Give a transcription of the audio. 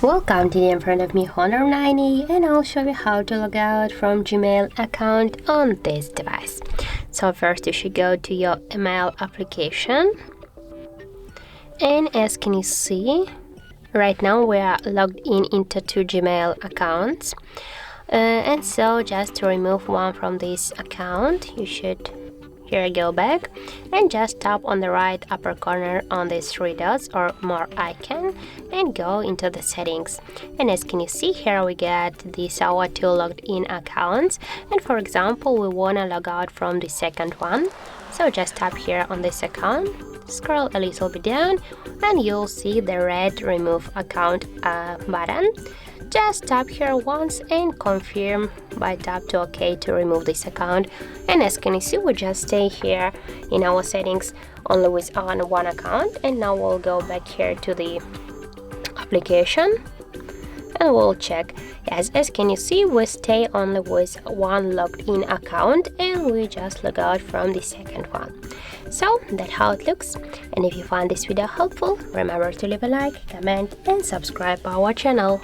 Welcome to the in front of me Honor 90, and I'll show you how to log out from Gmail account on this device. So first you should go to your email application, and as can you see, right now we are logged in into two Gmail accounts, and so just to remove one from this account, you should here go back and just tap on the right upper corner on these three dots or more icon and go into the settings. And as can you see, here we get these our two logged in accounts, and for example we want to log out from the second one, so just tap here on this account, scroll a little bit down, and you'll see the red remove account button. Just tap here once and confirm by tap to OK to remove this account. And as can you see, we just stay here in our settings only with on one account. And now we'll go back here to the application and we'll check. Yes, as can you see, we stay only with one logged in account and we just log out from the second one. So that's how it looks. And if you find this video helpful, remember to leave a like, comment and subscribe our channel.